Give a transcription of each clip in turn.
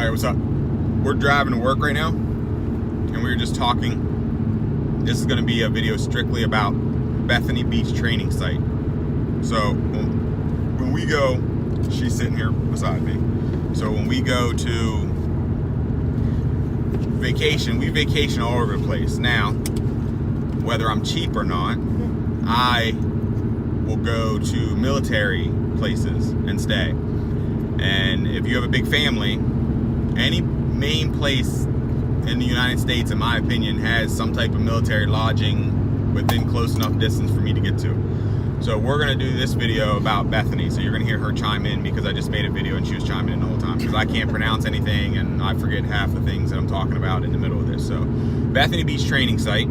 Alright, what's up? We're driving to work right now, and we were just talking. This is going to be a video strictly about Bethany Beach training site. So, when we go, she's sitting here beside me. So when we go to vacation, we vacation all over the place. Now, whether I'm cheap or not, I will go to military places and stay. And if you have a big family, any main place in the United States, in my opinion, has some type of military lodging within close enough distance for me to get to. So we're going to do this video about Bethany. So you're going to hear her chime in because I just made a video and she was chiming in the whole time because I can't pronounce anything and I forget half the things that I'm talking about in the middle of this. So Bethany Beach training site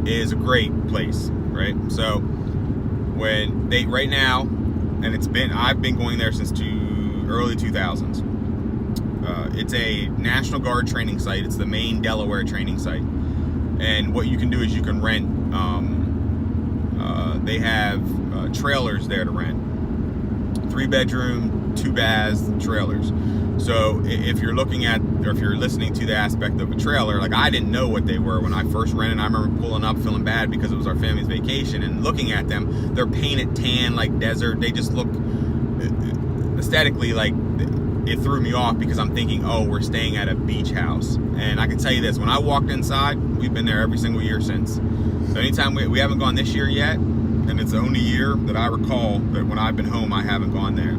is a great place, right? So when they, right now, and I've been going there since early 2000s. It's a National Guard training site. It's the main Delaware training site. And what you can do is you can rent, they have trailers there to rent. 3-bedroom, 2-baths trailers. So if you're looking at, or if you're listening to the aspect of a trailer, like I didn't know what they were when I first rented. I remember pulling up feeling bad because it was our family's vacation and looking at them, they're painted tan like desert. They just look aesthetically like, it threw me off because I'm thinking, oh, we're staying at a beach house. And I can tell you this, when I walked inside, we've been there every single year since. So anytime we haven't gone this year yet, and it's the only year that I recall that when I've been home, I haven't gone there.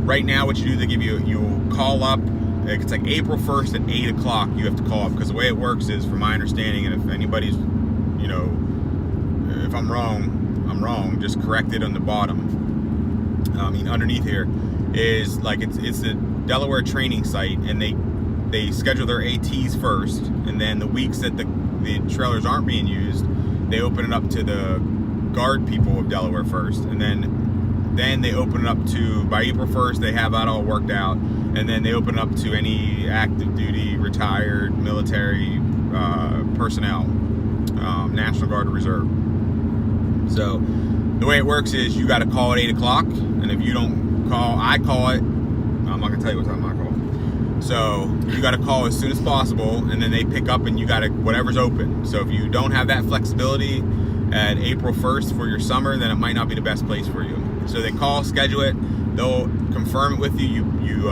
Right now, what you do, they give you'll call up. It's like April 1st at 8 o'clock, you have to call up, because the way it works is, from my understanding, and if anybody's, if I'm wrong, just correct it on the bottom. Underneath here is like, it's the Delaware training site, and they schedule their ATs first, and then the weeks that the trailers aren't being used, they open it up to the guard people of Delaware first, and then they open it up to, by April 1st, they have that all worked out, and then they open it up to any active duty, retired, military personnel, National Guard or Reserve. So the way it works is you got to call at 8 o'clock, and if you don't call, I call it. I'm not going to tell you what time I call. So you got to call as soon as possible, and then they pick up and you got to, whatever's open. So if you don't have that flexibility at April 1st for your summer, then it might not be the best place for you. So they call, schedule it, they'll confirm it with you. You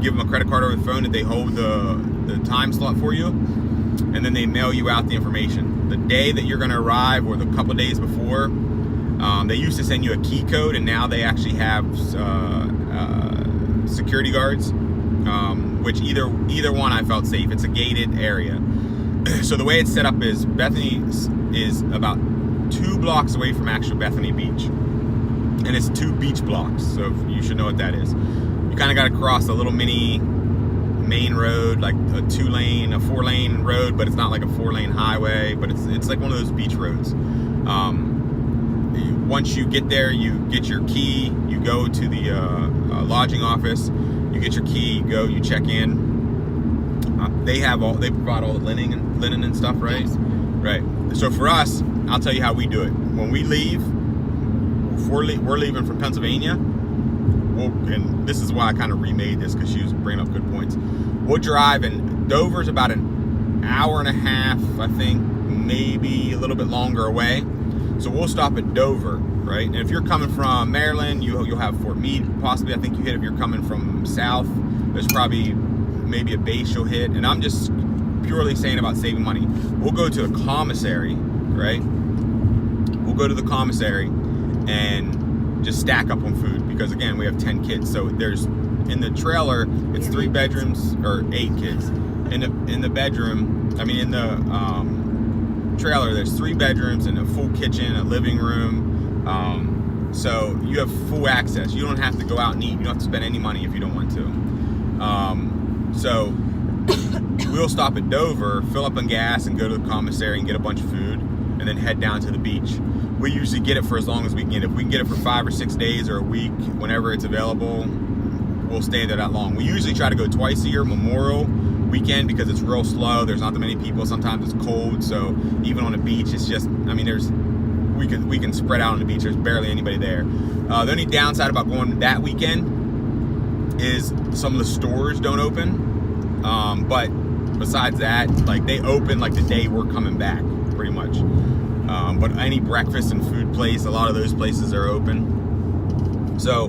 give them a credit card over the phone that they hold the time slot for you, and then they mail you out the information. The day that you're going to arrive, or the couple of days before, they used to send you a key code, and now they actually have security guards, which either one I felt safe. It's a gated area. So the way it's set up is, Bethany is about 2 blocks away from actual Bethany Beach, and it's 2 beach blocks, so you should know what that is. You kind of got to cross a little mini main road, like a 4-lane road, but it's not like a 4-lane highway, but it's like one of those beach roads. Once you get there, you get your key, you go to the lodging office, you get your key, you go, you check in. They provide all the linen and stuff, right? Yes. Right. So for us, I'll tell you how we do it. When we leave, if we're leaving from Pennsylvania, and this is why I kind of remade this, because she was bringing up good points. We'll drive, and Dover's about an hour and a half, I think, maybe a little bit longer away. So we'll stop at Dover, right? And if you're coming from Maryland, you'll have Fort Meade, possibly. I think you hit if you're coming from south. There's probably maybe a base you'll hit. And I'm just purely saying about saving money. We'll go to a commissary, right? We'll go to the commissary and just stack up on food, because again, we have 10 kids. So there's, in the trailer, it's 3 bedrooms, or 8 kids. In the bedroom, in the trailer, there's 3 bedrooms and a full kitchen, a living room. So you have full access. You don't have to go out and eat. You don't have to spend any money if you don't want to. So we'll stop at Dover, fill up on gas, and go to the commissary and get a bunch of food, and then head down to the beach. We usually get it for as long as we can. If we can get it for 5 or 6 days or a week, whenever it's available, we'll stay there that long. We usually try to go twice a year, Memorial weekend, because it's real slow. There's not that many people. Sometimes it's cold. So even on the beach, it's just, there's we can spread out on the beach. There's barely anybody there. The only downside about going that weekend is some of the stores don't open. But besides that, like they open like the day we're coming back, pretty much. But any breakfast and food place, a lot of those places are open. So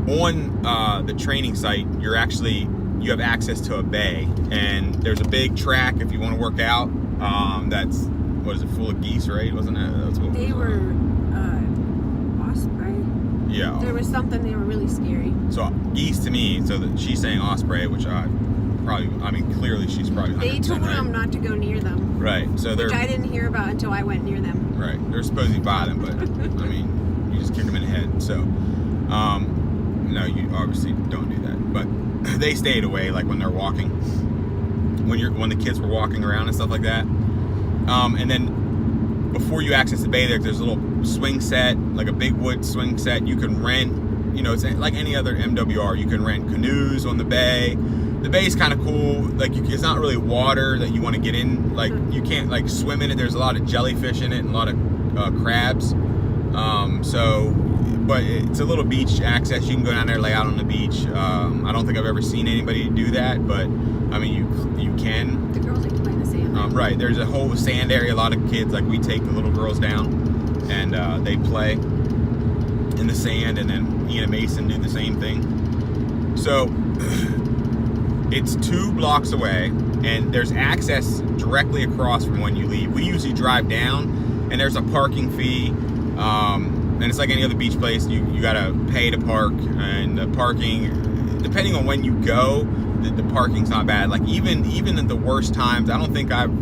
on the training site, you have access to a bay, and there's a big track if you want to work out. That's, what is it, full of geese, right? Wasn't it? That's what they were osprey. Yeah. There was something, they were really scary. So geese to me, so that she's saying osprey, which clearly she's probably 100% They told right. them not to go near them. Right. So they're, which I didn't hear about until I went near them. right. They're supposed to be by them, but I mean, you just kick them in the head. So, no, you obviously don't do that. But they stayed away, like when they're walking, when the kids were walking around and stuff like that. And then before you access the bay, there's a little swing set, like a big wood swing set. You can rent, it's like any other MWR. You can rent canoes on the bay. The bay is kind of cool. Like it's not really water that you want to get in. Like you can't like swim in it. There's a lot of jellyfish in it and a lot of crabs. But it's a little beach access. You can go down there, lay out on the beach. I don't think I've ever seen anybody do that, but I mean you can. The girls like to play in the sand. Right. There's a whole sand area. A lot of kids, like we take the little girls down, and they play in the sand, and then Ian and Mason do the same thing. So it's 2 blocks away, and there's access directly across from when you leave. We usually drive down, and there's a parking fee. And it's like any other beach place. You gotta pay to park, and the parking, depending on when you go, the parking's not bad. Like even at the worst times, I don't think I've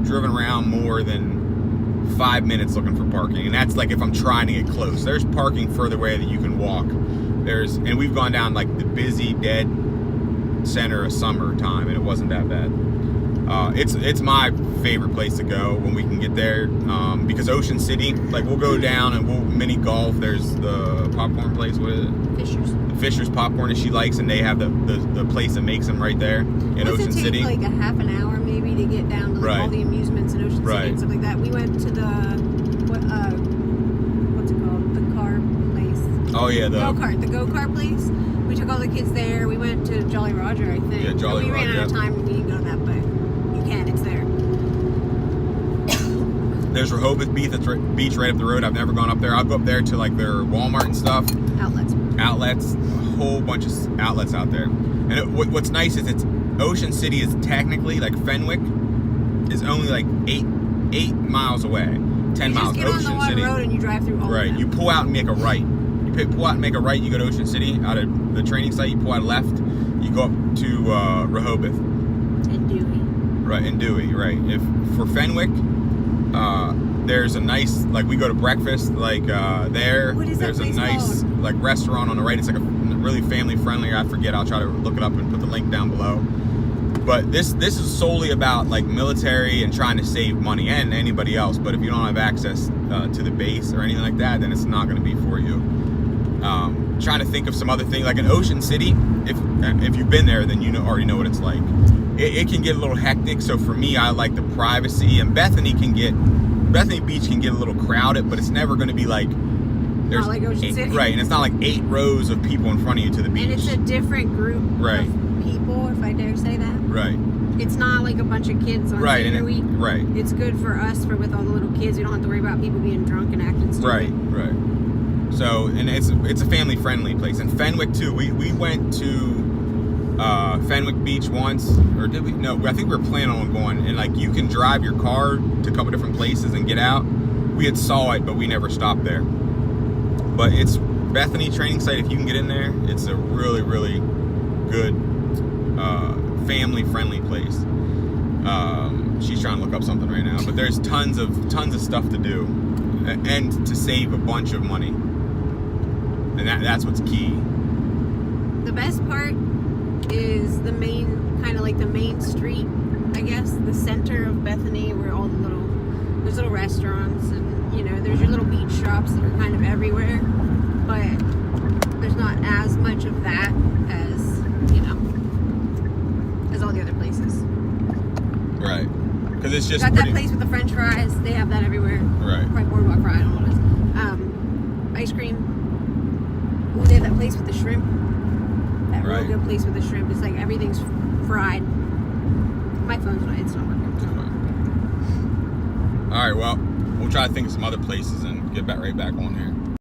driven around more than 5 minutes looking for parking, and that's like if I'm trying to get close. There's parking further away that you can walk. And we've gone down like the busy, dead center of summertime, and it wasn't that bad. It's my favorite place to go when we can get there, because Ocean City, like we'll go down and we'll mini golf. There's the popcorn place, what is it? Fishers. The Fishers popcorn that she likes, and they have the place that makes them right there in Ocean City. It take like a half an hour maybe to get down to like all the amusements in Ocean City and stuff like that. We went to the what's it called? The car place. Oh yeah, the go-kart place. We took all the kids there. We went to Jolly Roger, I think. Yeah, Jolly Roger. We ran out of time and we didn't go to that, but it's there. There's Rehoboth Beach right up the road. I've never gone up there. I'll go up there to like their Walmart and stuff. Outlets, a whole bunch of outlets out there. And what's nice is Ocean City is technically, like Fenwick is only like 8 miles away. 10 miles. You just get Ocean on the one City. road and you drive through all of them. You pull out and make a right. You pull out and make a right. You go to Ocean City out of the training site. You pull out left. You go up to Rehoboth. And Dewey. Right, and Dewey, right. For Fenwick, there's a nice, like we go to breakfast, like there. What is there's that place a nice called? like restaurant on the right. It's like a really family friendly. I forget. I'll try to look it up and put the link down below. But this is solely about like military and trying to save money, and anybody else. But if you don't have access to the base or anything like that, then it's not going to be for you. Trying to think of some other thing, like in Ocean City. If you've been there, then you already know what it's like. It can get a little hectic. So for me, I like the privacy. And Bethany Beach can get a little crowded, but it's never going to be like Not like Ocean City. Right, and it's not like 8 rows of people in front of you to the beach. And it's a different group of people, if I dare say that. Right. It's not like a bunch of kids on Senior Week. Right. It's good for us with all the little kids. We don't have to worry about people being drunk and acting stupid. Right. So, and it's a family friendly place. And Fenwick too. We went to Fenwick Beach once, or did we? No, I think we were planning on going. And like you can drive your car to a couple different places and get out. We had saw it, but we never stopped there. But it's Bethany training site. If you can get in there, it's a really, really good family friendly place. She's trying to look up something right now, but there's tons of stuff to do and to save a bunch of money, and that's what's key. The best part is the main, kind of like the main street, I guess, the center of Bethany, where all there's little restaurants and there's your little beach shops that are kind of everywhere, but there's not as much of that as all the other places. Right. Because it's just got pretty... that place with the French fries. They have that everywhere. Right. Probably Boardwalk Fry. I don't know what it is. Ice cream. Ooh, they have that place with the shrimp. That real Right. good place with the shrimp. It's like everything's fried. My phone's not. It's not working. All right. Well, we'll try to think of some other places and get right back on here.